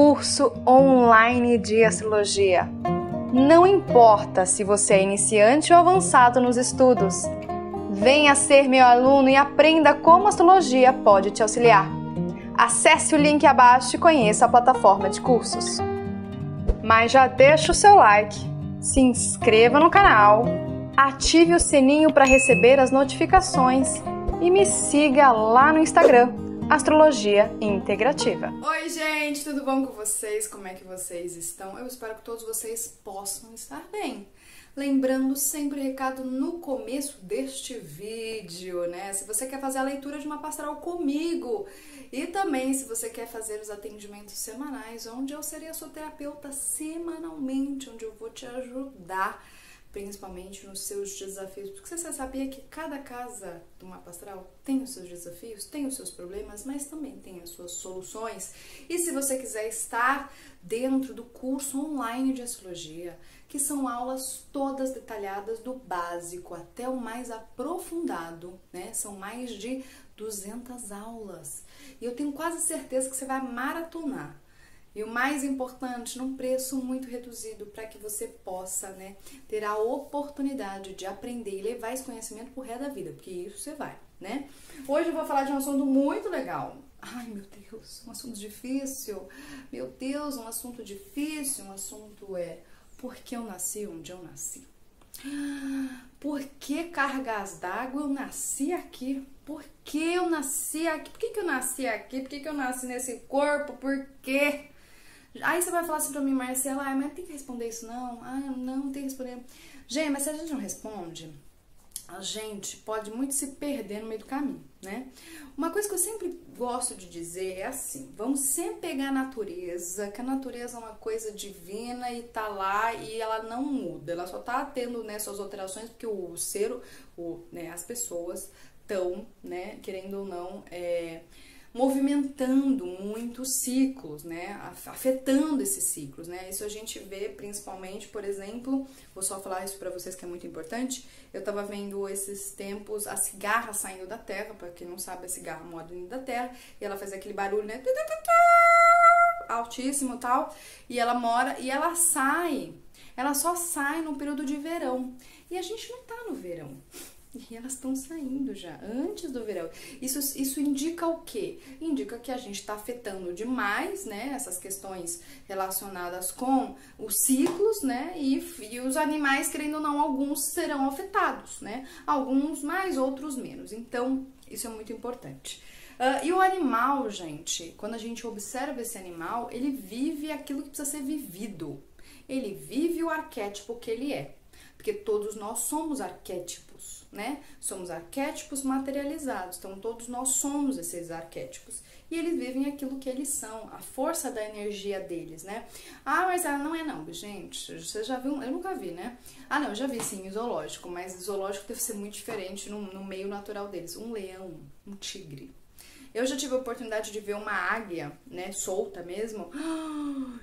curso online de astrologia. Não importa se você é iniciante ou avançado nos estudos. Venha ser meu aluno e aprenda como a astrologia pode te auxiliar. Acesse o link abaixo e conheça a plataforma de cursos. Mas já deixa o seu like, se inscreva no canal, ative o sininho para receber as notificações e me siga lá no Instagram, Astrologia Integrativa. Oi gente, tudo bom com vocês? Como é que vocês estão? Eu espero que todos vocês possam estar bem. Lembrando sempre o recado no começo deste vídeo, né? Se você quer fazer a leitura de uma mapa astral comigo e também se você quer fazer os atendimentos semanais, onde eu serei a sua terapeuta semanalmente, onde eu vou te ajudar, principalmente nos seus desafios, porque você sabia que cada casa do mapa astral tem os seus desafios, tem os seus problemas, mas também tem as suas soluções. E se você quiser estar dentro do curso online de astrologia, que são aulas todas detalhadas do básico até o mais aprofundado, né? São mais de 200 aulas. E eu tenho quase certeza que você vai maratonar. E o mais importante, num preço muito reduzido, para que você possa, né, ter a oportunidade de aprender e levar esse conhecimento pro resto da vida, porque isso você vai, né? Hoje eu vou falar de um assunto muito legal. Ai, meu Deus, um assunto difícil. Meu Deus, um assunto difícil. Um assunto por que eu nasci onde eu nasci? Por que cargas d'água eu nasci aqui? Por que eu nasci aqui? Por que eu nasci aqui? Por que eu nasci nesse corpo? Por quê? Aí você vai falar assim pra mim, Marcela, mas tem que responder isso não? Não tem que responder. Gente, mas se a gente não responde, a gente pode muito se perder no meio do caminho, né? Uma coisa que eu sempre gosto de dizer é assim, vamos sempre pegar a natureza, que a natureza é uma coisa divina e tá lá e ela não muda, ela só tá tendo, né, suas alterações porque as pessoas estão, né, querendo ou não, movimentando muitos ciclos, né, afetando esses ciclos, né, isso a gente vê principalmente, por exemplo, vou só falar isso pra vocês que é muito importante, eu tava vendo esses tempos a cigarra saindo da terra, pra quem não sabe, a cigarra mora dentro da terra, e ela faz aquele barulho, né, altíssimo e tal, e ela só sai no período de verão, e a gente não tá no verão. E elas estão saindo já, antes do verão. Isso indica o quê? Indica que a gente está afetando demais, né? Essas questões relacionadas com os ciclos, né? E os animais, querendo ou não, alguns serão afetados, né? Alguns mais, outros menos. Então, isso é muito importante. E o animal, gente, quando a gente observa esse animal, ele vive aquilo que precisa ser vivido. Ele vive o arquétipo que ele é. Porque todos nós somos arquétipos, né? Somos arquétipos materializados, então todos nós somos esses arquétipos. E eles vivem aquilo que eles são, a força da energia deles, né? Mas ela não é não, gente, você já viu? Eu nunca vi, né? Não, eu já vi sim, em zoológico, mas zoológico deve ser muito diferente no meio natural deles. Um leão, um tigre. Eu já tive a oportunidade de ver uma águia, né, solta mesmo.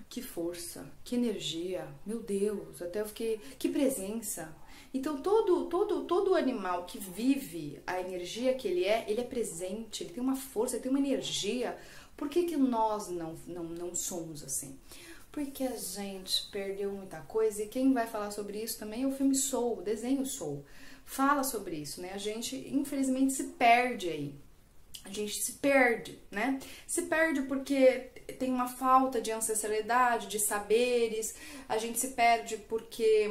Que força, que energia, meu Deus, até eu fiquei, que presença. Então todo animal que vive a energia que ele é presente, ele tem uma força, ele tem uma energia. Por que nós não somos assim? Porque a gente perdeu muita coisa e quem vai falar sobre isso também é o filme Soul, o desenho Soul. Fala sobre isso, né? A gente infelizmente se perde aí. A gente se perde, né? Se perde porque tem uma falta de ancestralidade, de saberes, a gente se perde porque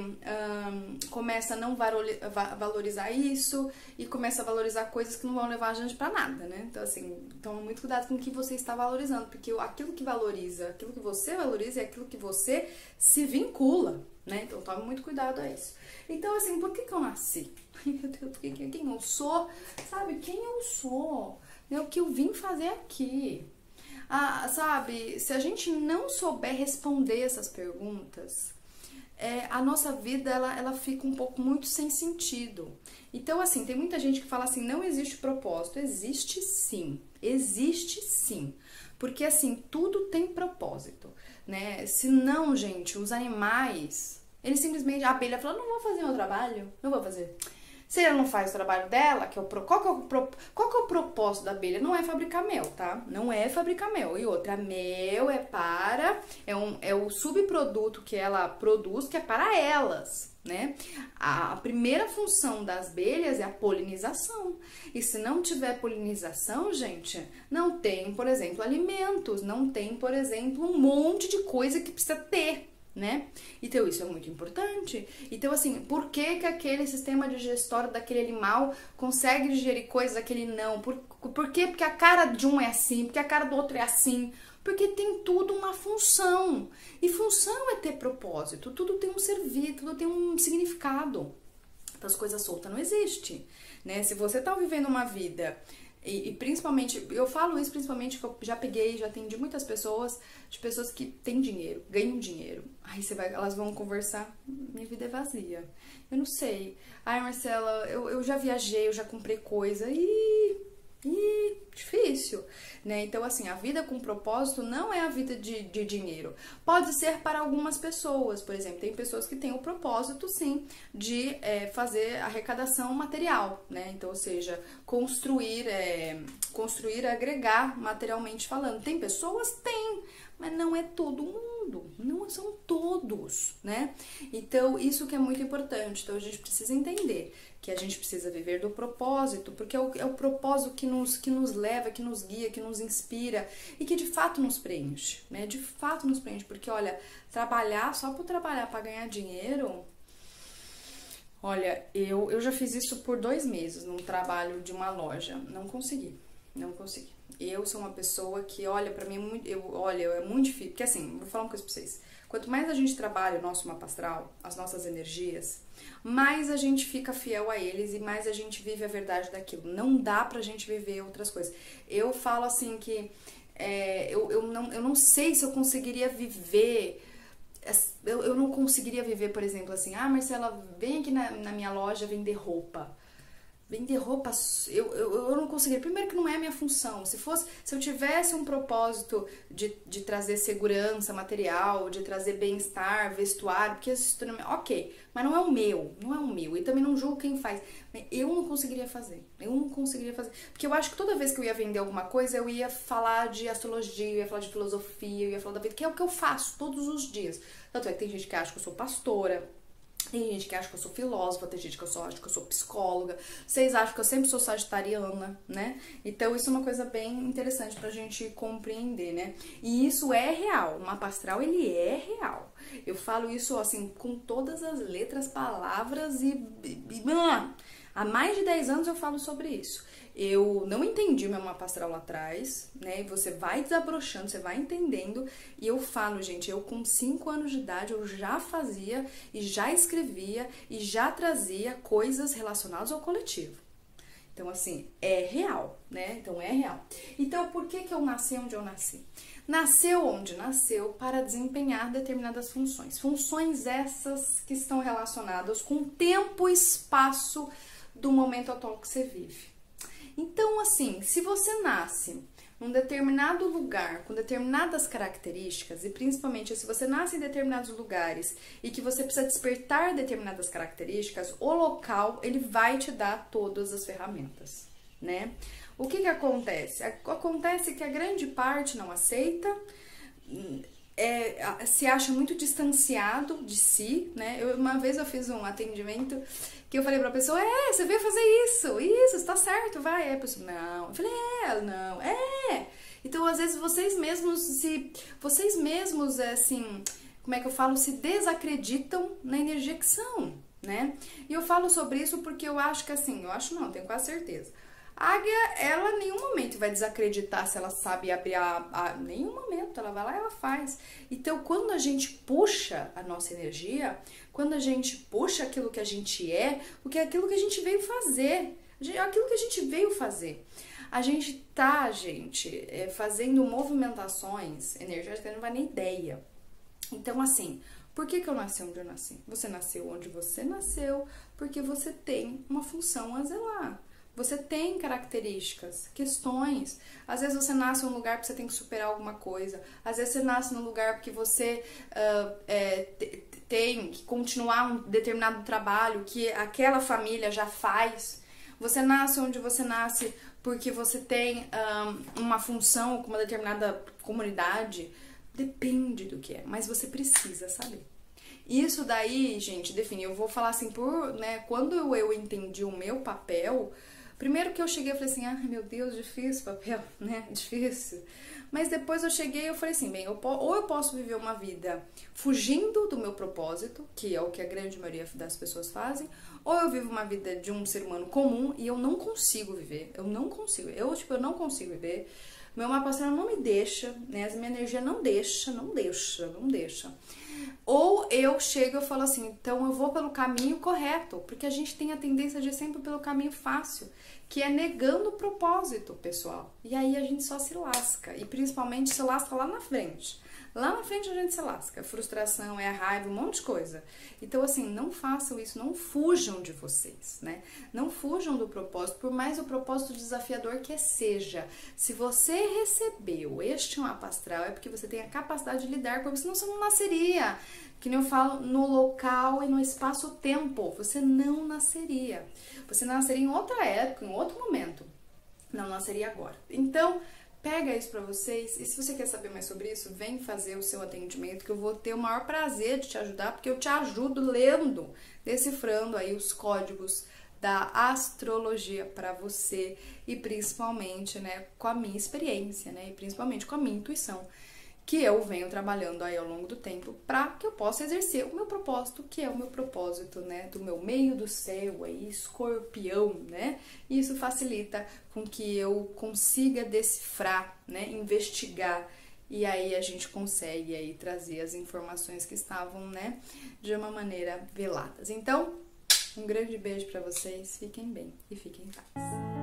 começa a não valorizar isso e começa a valorizar coisas que não vão levar a gente pra nada, né? Então, assim, toma muito cuidado com o que você está valorizando, porque aquilo que valoriza, aquilo que você valoriza é aquilo que você se vincula, né? Então, tome muito cuidado a isso. Então, assim, por que eu nasci? Ai, meu Deus, quem eu sou? Sabe, quem eu sou? É o que eu vim fazer aqui. Sabe, se a gente não souber responder essas perguntas, a nossa vida ela fica um pouco muito sem sentido. Então, assim, tem muita gente que fala assim, não existe propósito. Existe sim, porque assim, tudo tem propósito, né? Se não, gente, os animais, eles simplesmente, a abelha fala, não vou fazer meu trabalho, não vou fazer. Se ela não faz o trabalho dela, qual que é o propósito da abelha? Não é fabricar mel, tá? Não é fabricar mel. E outra, mel é o subproduto que ela produz, que é para elas, né? A primeira função das abelhas é a polinização. E se não tiver polinização, gente, não tem, por exemplo, alimentos, não tem, por exemplo, um monte de coisa que precisa ter, né? Então isso é muito importante. Então assim, por que aquele sistema digestório daquele animal consegue digerir coisas, aquele não? Por quê? Porque a cara de um é assim, porque a cara do outro é assim. Porque tem tudo uma função. E função é ter propósito. Tudo tem um serviço, tudo tem um significado. Então as coisas soltas não existem, né? Se você tá vivendo uma vida e principalmente, eu falo isso principalmente que eu já atendi muitas pessoas, de pessoas que têm dinheiro, ganham dinheiro. Aí elas vão conversar, minha vida é vazia. Eu não sei. Ai, Marcela, eu já viajei, eu já comprei coisa e difícil, né? Então, assim, a vida com propósito não é a vida de dinheiro. Pode ser para algumas pessoas, por exemplo, tem pessoas que têm o propósito, sim, de fazer arrecadação material, né? Então, ou seja, construir, agregar materialmente falando. Tem pessoas? Tem, mas não é todo mundo, não são todos, né? Então, isso que é muito importante. Então, a gente precisa entender que a gente precisa viver do propósito, porque é o propósito que nos leva, que nos guia, que nos inspira e que de fato nos preenche, né? De fato nos preenche, porque olha, trabalhar só por trabalhar para ganhar dinheiro, olha, eu já fiz isso por 2 meses num trabalho de uma loja, não consegui. Eu sou uma pessoa que, olha, pra mim é muito difícil, porque assim, vou falar uma coisa pra vocês. Quanto mais a gente trabalha o nosso mapa astral, as nossas energias, mais a gente fica fiel a eles e mais a gente vive a verdade daquilo. Não dá pra gente viver outras coisas. Eu falo assim que eu não sei se eu conseguiria viver. Eu não conseguiria viver, por exemplo, assim, Marcela, vem aqui na minha loja vender roupa. Vender roupa, eu não conseguiria. Primeiro que não é a minha função. Se eu tivesse um propósito de trazer segurança material, de trazer bem-estar, vestuário, porque isso ok, mas não é o meu. E também não julgo quem faz. Eu não conseguiria fazer. Porque eu acho que toda vez que eu ia vender alguma coisa, eu ia falar de astrologia, eu ia falar de filosofia, eu ia falar da vida, que é o que eu faço todos os dias. Tanto é que tem gente que acha que eu sou pastora, tem gente que acha que eu sou filósofa, tem gente que acha que eu sou psicóloga, vocês acham que eu sempre sou sagitariana, né? Então isso é uma coisa bem interessante pra gente compreender, né? E isso é real, o mapa astral ele é real. Eu falo isso assim com todas as letras, palavras há mais de 10 anos eu falo sobre isso. Eu não entendi meu mapa astral lá atrás, né? E você vai desabrochando, você vai entendendo. E eu falo, gente, eu com 5 anos de idade eu já fazia e já escrevia e já trazia coisas relacionadas ao coletivo. Então, assim, é real, né? Então, é real. Então, por que eu nasci onde eu nasci? Nasceu onde nasceu para desempenhar determinadas funções. Funções essas que estão relacionadas com o tempo e espaço do momento atual que você vive. Então, assim, se você nasce num determinado lugar com determinadas características, e principalmente se você nasce em determinados lugares e que você precisa despertar determinadas características, o local, ele vai te dar todas as ferramentas, né? O que acontece? Acontece que a grande parte não aceita, se acha muito distanciado de si, né? Uma vez eu fiz um atendimento que eu falei pra pessoa, você veio fazer isso, está certo, vai. Aí a pessoa, não. Eu falei, não, Então, às vezes, vocês mesmos, assim, como é que eu falo, se desacreditam na energia que são, né? E eu falo sobre isso porque eu acho que, assim, tenho quase certeza. A águia, ela em nenhum momento vai desacreditar se ela sabe abrir nenhum momento, ela vai lá e ela faz. Então, quando a gente puxa a nossa energia, quando a gente puxa aquilo que a gente porque é aquilo que a gente veio fazer, a gente tá, fazendo movimentações energéticas, não vai nem ideia. Então, assim, por que eu nasci onde eu nasci? Você nasceu onde você nasceu porque você tem uma função a zelar. Você tem características, questões. Às vezes você nasce num lugar porque você tem que superar alguma coisa. Às vezes você nasce num lugar porque você tem que continuar um determinado trabalho que aquela família já faz. Você nasce onde você nasce porque você tem uma função com uma determinada comunidade. Depende do que é, mas você precisa saber. Isso daí, gente, define. Eu vou falar assim quando eu entendi o meu papel, primeiro que eu cheguei, eu falei assim, meu Deus, difícil papel, né? Difícil. Mas depois eu cheguei e eu falei assim, bem, ou eu posso viver uma vida fugindo do meu propósito, que é o que a grande maioria das pessoas fazem, ou eu vivo uma vida de um ser humano comum e eu não consigo viver. Eu não consigo. Eu não consigo viver. Meu mapa astral não me deixa, né? A minha energia não deixa. Ou eu chego e falo assim, então eu vou pelo caminho correto, porque a gente tem a tendência de ir sempre pelo caminho fácil, que é negando o propósito, pessoal. E aí a gente só se lasca, e principalmente se lasca lá na frente. Lá na frente a gente se lasca, a frustração, a raiva, um monte de coisa. Então assim, não façam isso, não fujam de vocês, né? Não fujam do propósito, por mais o propósito desafiador que seja. Se você recebeu este mapa astral, é porque você tem a capacidade de lidar com isso, senão você não nasceria. Que nem eu falo, no local e no espaço-tempo, você não nasceria. Você nasceria em outra época, em outro momento. Não nasceria agora. Então, pega isso pra vocês, e se você quer saber mais sobre isso, vem fazer o seu atendimento, que eu vou ter o maior prazer de te ajudar, porque eu te ajudo lendo, decifrando aí os códigos da astrologia para você, e principalmente, né, com a minha experiência, né, e principalmente com a minha intuição, que eu venho trabalhando aí ao longo do tempo para que eu possa exercer o meu propósito, que é o meu propósito, né, do meu meio do céu aí, escorpião, né? E isso facilita com que eu consiga decifrar, né, investigar, e aí a gente consegue aí trazer as informações que estavam, né, de uma maneira veladas. Então, um grande beijo para vocês, fiquem bem e fiquem em paz.